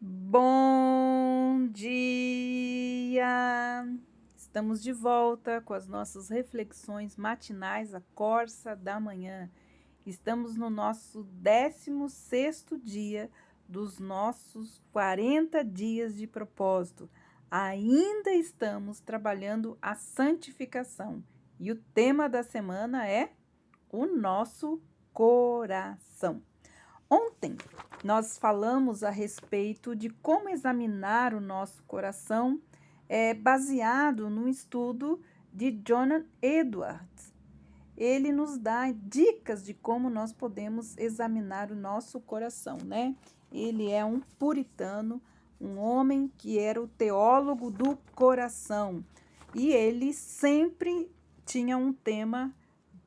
Bom dia! Estamos de volta com as nossas reflexões matinais, a Corsa da Manhã. Estamos no nosso 16º dia dos nossos 40 dias de propósito. Ainda estamos trabalhando a santificação e o tema da semana é o nosso coração. Ontem nós falamos a respeito de como examinar o nosso coração, baseado no estudo de Jonathan Edwards. Ele nos dá dicas de como nós podemos examinar o nosso coração, né? Ele é um puritano, um homem que era o teólogo do coração, e ele sempre tinha um tema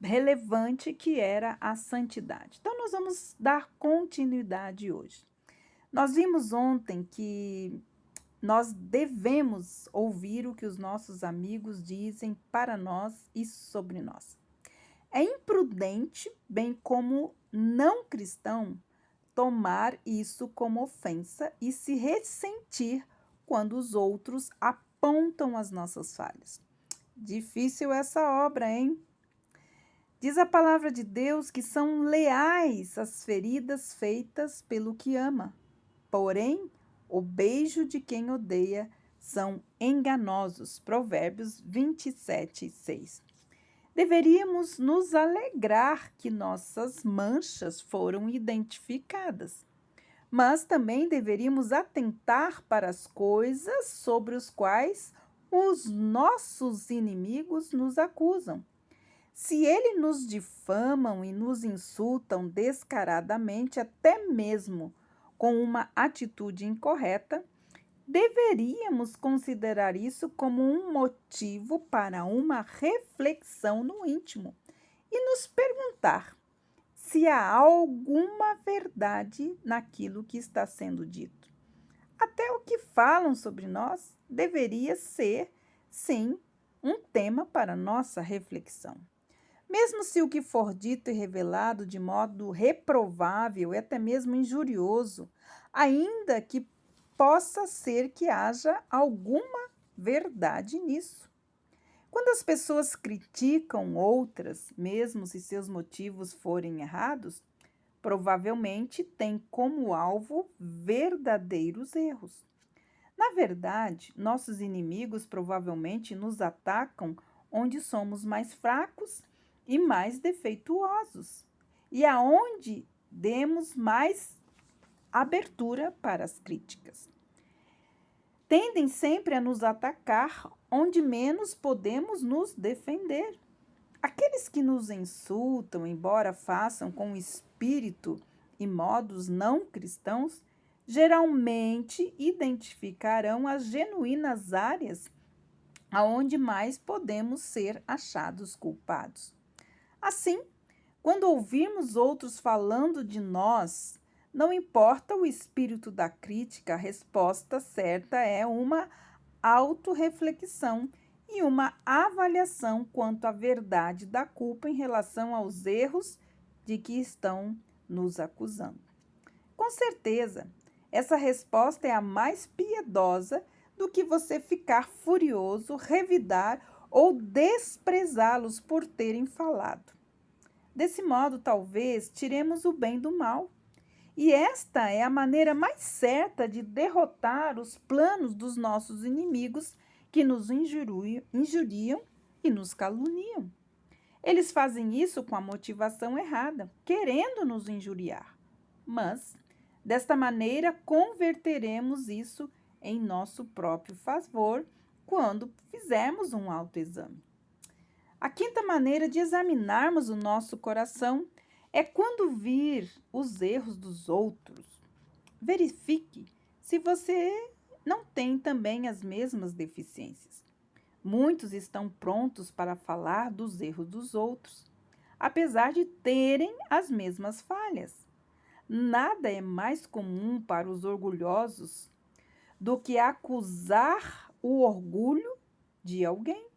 relevante que era a santidade. Então, nós vamos dar continuidade hoje. Nós vimos ontem que nós devemos ouvir o que os nossos amigos dizem para nós e sobre nós. É imprudente, bem como não cristão, tomar isso como ofensa e se ressentir quando os outros apontam as nossas falhas. Difícil essa obra, hein? Diz a palavra de Deus que são leais as feridas feitas pelo que ama. Porém, o beijo de quem odeia são enganosos. Provérbios 27:6. Deveríamos nos alegrar que nossas manchas foram identificadas, mas também deveríamos atentar para as coisas sobre as quais os nossos inimigos nos acusam. Se eles nos difamam e nos insultam descaradamente, até mesmo com uma atitude incorreta, deveríamos considerar isso como um motivo para uma reflexão no íntimo e nos perguntar se há alguma verdade naquilo que está sendo dito. Até o que falam sobre nós deveria ser, sim, um tema para nossa reflexão. Mesmo se o que for dito e revelado de modo reprovável e até mesmo injurioso, ainda que possa ser que haja alguma verdade nisso. Quando as pessoas criticam outras, mesmo se seus motivos forem errados, provavelmente têm como alvo verdadeiros erros. Na verdade, nossos inimigos provavelmente nos atacam onde somos mais fracos e mais defeituosos, e aonde demos mais abertura para as críticas. Tendem sempre a nos atacar onde menos podemos nos defender. Aqueles que nos insultam, embora façam com espírito e modos não cristãos, geralmente identificarão as genuínas áreas aonde mais podemos ser achados culpados. Assim, quando ouvirmos outros falando de nós, não importa o espírito da crítica, a resposta certa é uma autorreflexão e uma avaliação quanto à verdade da culpa em relação aos erros de que estão nos acusando. Com certeza, essa resposta é a mais piedosa do que você ficar furioso, revidar ou desprezá-los por terem falado. Desse modo, talvez, tiremos o bem do mal. E esta é a maneira mais certa de derrotar os planos dos nossos inimigos que nos injuriam e nos caluniam. Eles fazem isso com a motivação errada, querendo nos injuriar. Mas, desta maneira, converteremos isso em nosso próprio favor quando fizermos um autoexame. A quinta maneira de examinarmos o nosso coração é quando vir os erros dos outros. Verifique se você não tem também as mesmas deficiências. Muitos estão prontos para falar dos erros dos outros, apesar de terem as mesmas falhas. Nada é mais comum para os orgulhosos do que acusar o orgulho de alguém.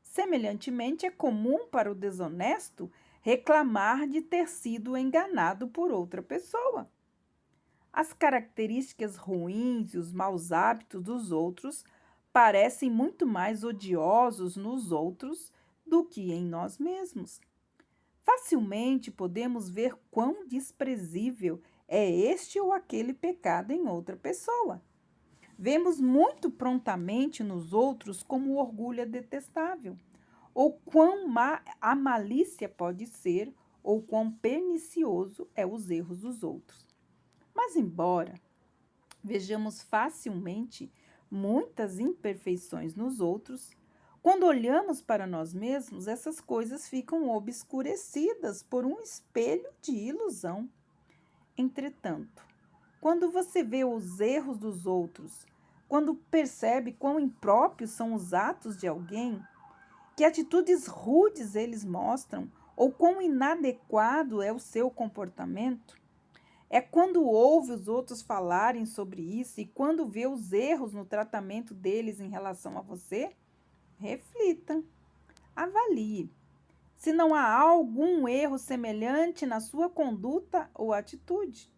Semelhantemente, é comum para o desonesto reclamar de ter sido enganado por outra pessoa. As características ruins e os maus hábitos dos outros parecem muito mais odiosos nos outros do que em nós mesmos. Facilmente podemos ver quão desprezível é este ou aquele pecado em outra pessoa. Vemos muito prontamente nos outros como o orgulho é detestável, ou quão má a malícia pode ser, ou quão pernicioso é os erros dos outros. Mas, embora vejamos facilmente muitas imperfeições nos outros, quando olhamos para nós mesmos, essas coisas ficam obscurecidas por um espelho de ilusão. Entretanto, quando você vê os erros dos outros, quando percebe quão impróprios são os atos de alguém, que atitudes rudes eles mostram, ou quão inadequado é o seu comportamento, é quando ouve os outros falarem sobre isso e quando vê os erros no tratamento deles em relação a você, reflita, avalie se não há algum erro semelhante na sua conduta ou atitude.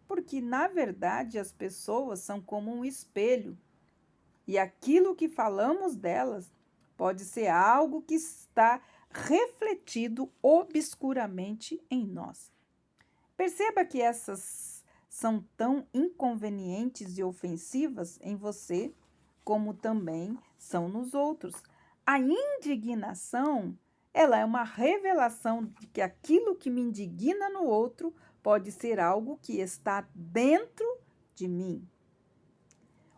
Porque, na verdade, as pessoas são como um espelho e aquilo que falamos delas pode ser algo que está refletido obscuramente em nós. Perceba que essas são tão inconvenientes e ofensivas em você, como também são nos outros. A indignação, ela é uma revelação de que aquilo que me indigna no outro pode ser algo que está dentro de mim.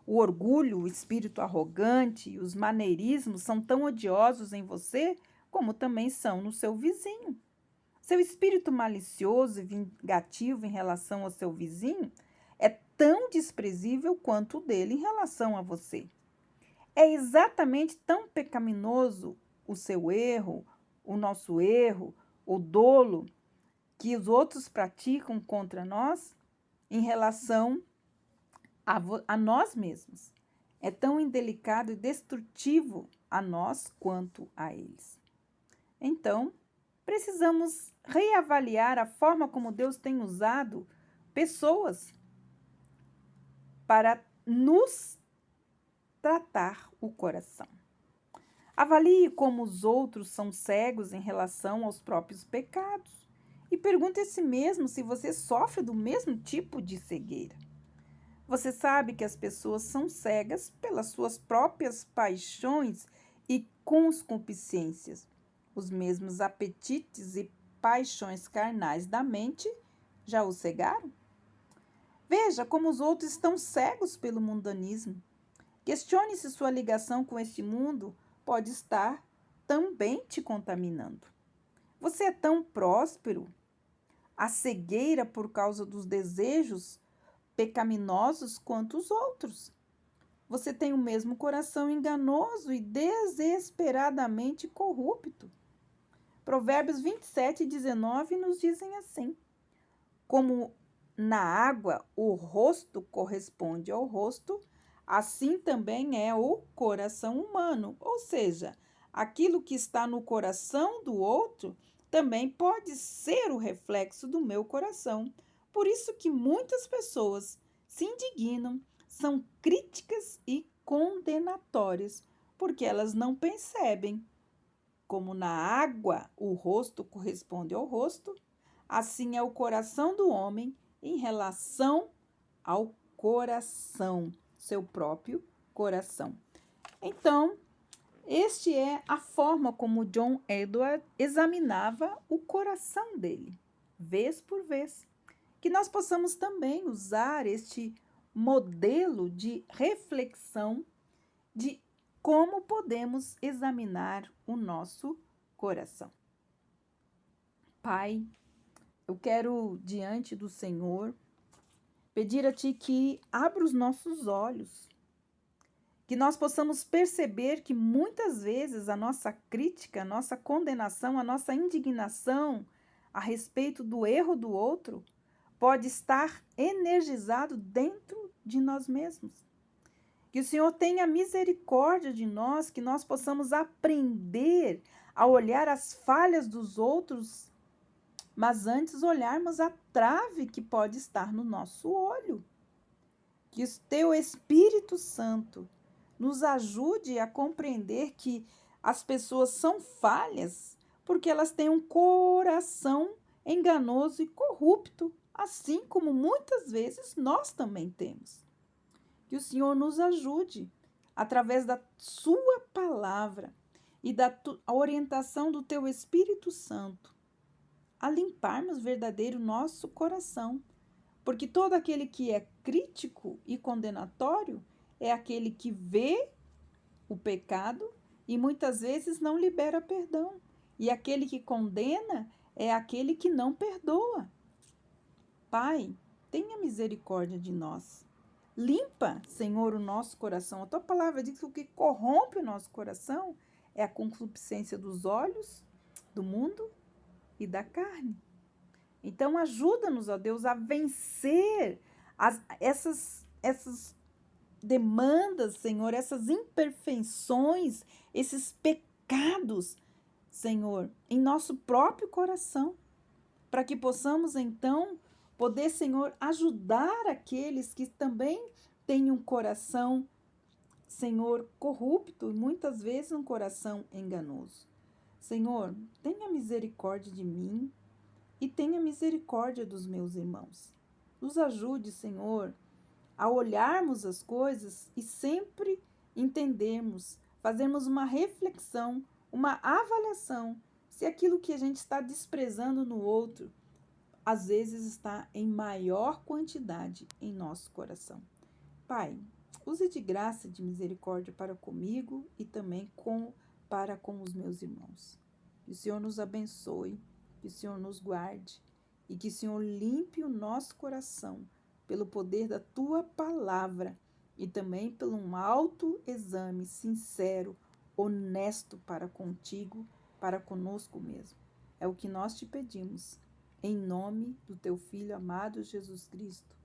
O orgulho, o espírito arrogante e os maneirismos são tão odiosos em você como também são no seu vizinho. Seu espírito malicioso e vingativo em relação ao seu vizinho é tão desprezível quanto o dele em relação a você. É exatamente tão pecaminoso o seu erro, o nosso erro, o dolo que os outros praticam contra nós em relação a nós mesmos. É tão indelicado e destrutivo a nós quanto a eles. Então, precisamos reavaliar a forma como Deus tem usado pessoas para nos tratar o coração. Avalie como os outros são cegos em relação aos próprios pecados e pergunte a si mesmo se você sofre do mesmo tipo de cegueira. Você sabe que as pessoas são cegas pelas suas próprias paixões e concupiscências. Os mesmos apetites e paixões carnais da mente já o cegaram? Veja como os outros estão cegos pelo mundanismo. Questione se sua ligação com este mundo pode estar também te contaminando. Você é tão próspero? A cegueira por causa dos desejos pecaminosos quanto os outros. Você tem o mesmo coração enganoso e desesperadamente corrupto. Provérbios 27 e 19 nos dizem assim: como na água o rosto corresponde ao rosto, assim também é o coração humano. Ou seja, aquilo que está no coração do outro também pode ser o reflexo do meu coração. Por isso que muitas pessoas se indignam, são críticas e condenatórias, porque elas não percebem. Como na água o rosto corresponde ao rosto, assim é o coração do homem em relação ao coração, seu próprio coração. Então, este é a forma como John Edward examinava o coração dele, vez por vez. Que nós possamos também usar este modelo de reflexão de como podemos examinar o nosso coração. Pai, eu quero, diante do Senhor, pedir a Ti que abra os nossos olhos, que nós possamos perceber que muitas vezes a nossa crítica, a nossa condenação, a nossa indignação a respeito do erro do outro pode estar energizado dentro de nós mesmos. Que o Senhor tenha misericórdia de nós, que nós possamos aprender a olhar as falhas dos outros, mas antes olharmos a trave que pode estar no nosso olho. Que o teu Espírito Santo nos ajude a compreender que as pessoas são falhas porque elas têm um coração enganoso e corrupto, assim como muitas vezes nós também temos. Que o Senhor nos ajude, através da sua palavra e da orientação do teu Espírito Santo, a limparmos verdadeiro nosso coração. Porque todo aquele que é crítico e condenatório é aquele que vê o pecado e muitas vezes não libera perdão. E aquele que condena é aquele que não perdoa. Pai, tenha misericórdia de nós. Limpa, Senhor, o nosso coração. A tua palavra diz que o que corrompe o nosso coração é a concupiscência dos olhos, do mundo e da carne. Então, ajuda-nos, ó Deus, a vencer essas demandas, Senhor, essas imperfeições, esses pecados, Senhor, em nosso próprio coração, para que possamos, então, poder, Senhor, ajudar aqueles que também têm um coração, Senhor, corrupto e muitas vezes um coração enganoso. Senhor, tenha misericórdia de mim e tenha misericórdia dos meus irmãos. Nos ajude, Senhor, a olharmos as coisas e sempre entendermos, fazermos uma reflexão, uma avaliação, se aquilo que a gente está desprezando no outro, às vezes está em maior quantidade em nosso coração. Pai, use de graça e de misericórdia para comigo e também para com os meus irmãos. Que o Senhor nos abençoe, que o Senhor nos guarde e que o Senhor limpe o nosso coração pelo poder da tua palavra e também pelo um autoexame sincero, honesto para contigo, para conosco mesmo. É o que nós te pedimos, em nome do teu Filho amado Jesus Cristo.